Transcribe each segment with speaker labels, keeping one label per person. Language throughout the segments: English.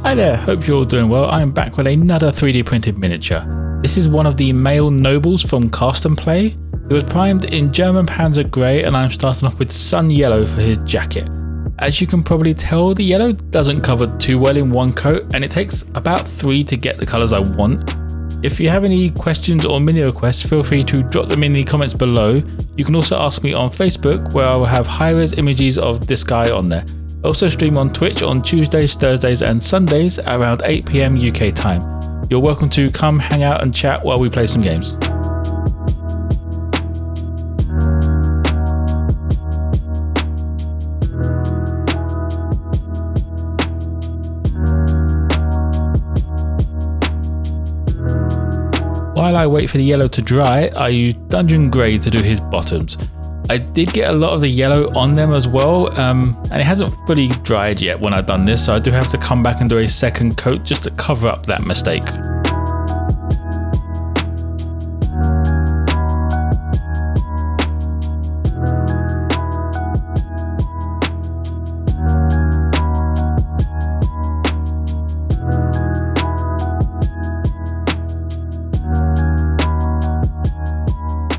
Speaker 1: Hi there, hope you're all doing well. I am back with another 3D printed miniature. This is one of the male nobles from Cast and Play. He was primed in German Panzer Grey and I'm starting off with Sun Yellow for his jacket. As you can probably tell, the yellow doesn't cover too well in one coat and it takes about 3 to get the colours I want. If you have any questions or mini requests, feel free to drop them in the comments below. You can also ask me on Facebook, where I will have high-res images of this guy on there. I also stream on Twitch on Tuesdays, Thursdays and Sundays around 8 PM UK time. You're welcome to come hang out and chat while we play some games. While I wait for the yellow to dry, I use Dungeon Grey to do his bottoms. I did get a lot of the yellow on them as well, and it hasn't fully dried yet when I've done this, so I do have to come back and do a second coat just to cover up that mistake.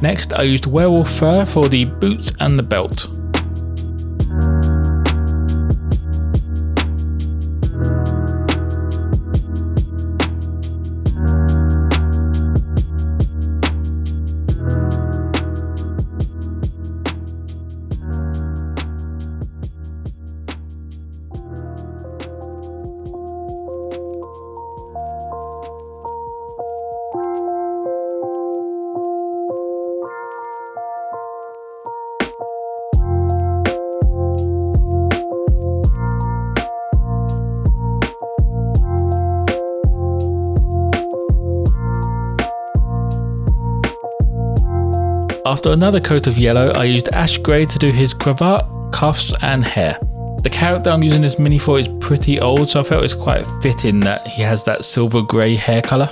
Speaker 1: Next, I used werewolf fur for the boots and the belt. After another coat of yellow, I used ash grey to do his cravat, cuffs and hair. The character I'm using this mini for is pretty old, so I felt it's quite fitting that he has that silver grey hair colour.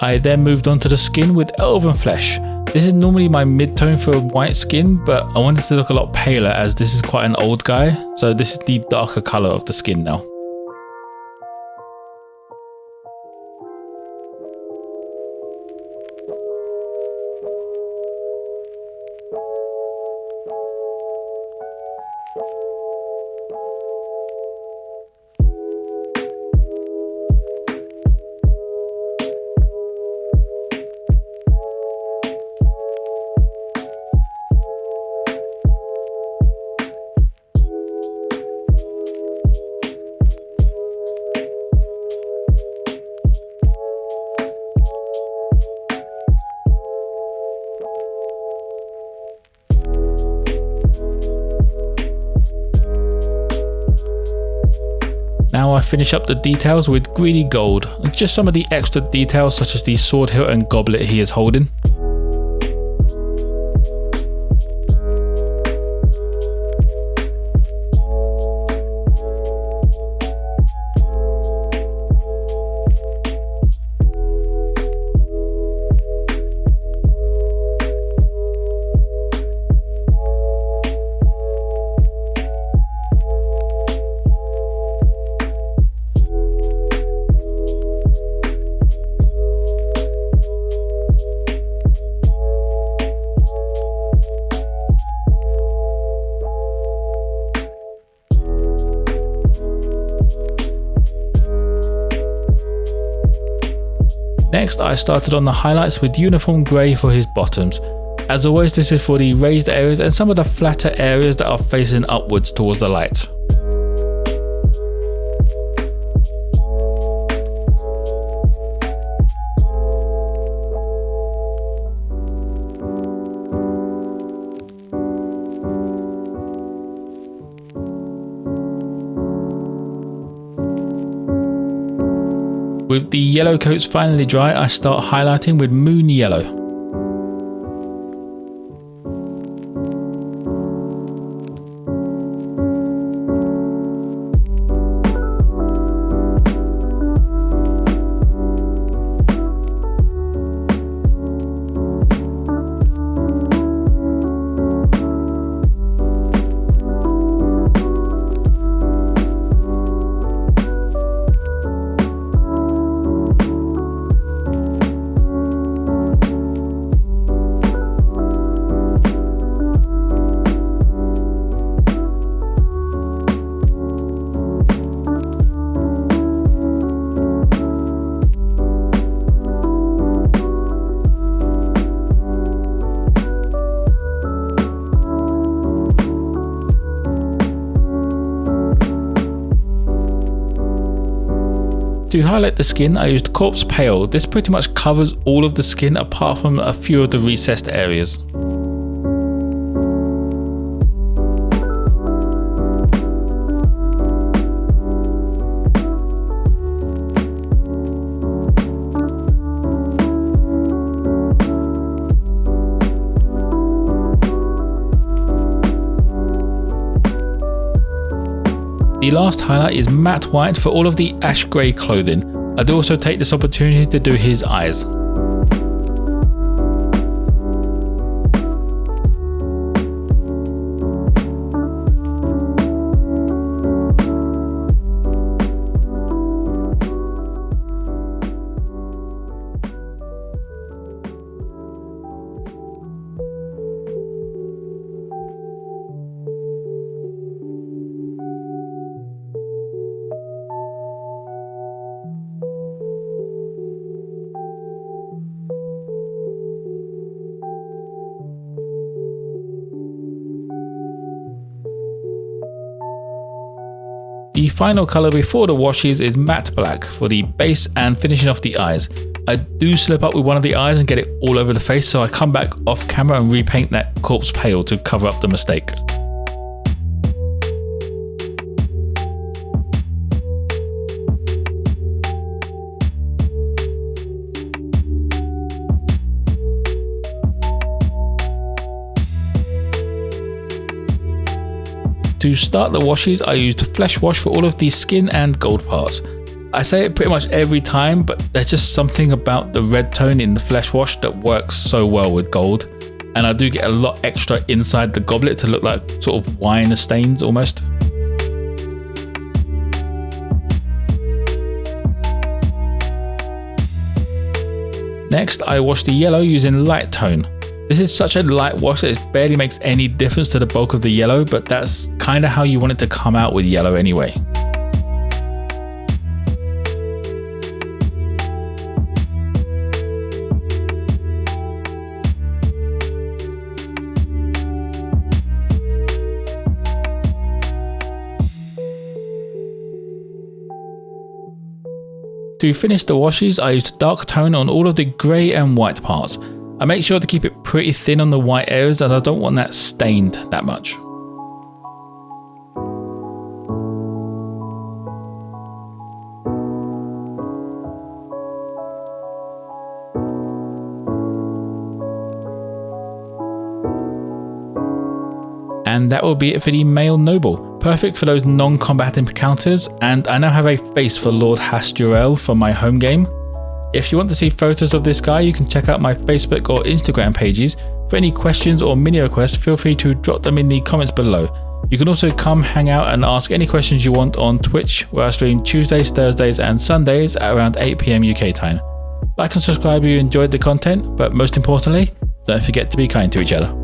Speaker 1: I then moved on to the skin with elven flesh. This is normally my mid-tone for white skin, but I wanted to look a lot paler as this is quite an old guy, so this is the darker colour of the skin now. Now I finish up the details with greedy gold, and just some of the extra details such as the sword hilt and goblet he is holding. Next, I started on the highlights with uniform grey for his bottoms. As always, this is for the raised areas and some of the flatter areas that are facing upwards towards the light. With the yellow coats finally dry, I start highlighting with moon yellow. To highlight the skin, I used Corpse Pale. This pretty much covers all of the skin apart from a few of the recessed areas. The last highlight is matte white for all of the ash grey clothing. I do also take this opportunity to do his eyes. The final colour before the washes is matte black for the base and finishing off the eyes. I do slip up with one of the eyes and get it all over the face, so I come back off camera and repaint that Corpse Pale to cover up the mistake. To start the washes, I used Flesh Wash for all of the skin and gold parts. I say it pretty much every time, but there's just something about the red tone in the Flesh Wash that works so well with gold. And I do get a lot extra inside the goblet to look like sort of wine stains almost. Next, I wash the yellow using light tone. This is such a light wash that it barely makes any difference to the bulk of the yellow, but that's kind of how you want it to come out with yellow anyway. To finish the washes, I used dark tone on all of the grey and white parts. I make sure to keep it pretty thin on the white areas as I don't want that stained that much. And that will be it for the male noble. Perfect for those non-combat encounters, and I now have a face for Lord Hasturel for my home game. If you want to see photos of this guy, you can check out my Facebook or Instagram pages. For any questions or mini requests, feel free to drop them in the comments below. You can also come hang out and ask any questions you want on Twitch, where I stream Tuesdays, Thursdays and Sundays at around 8 PM UK time. Like and subscribe if you enjoyed the content, but most importantly, don't forget to be kind to each other.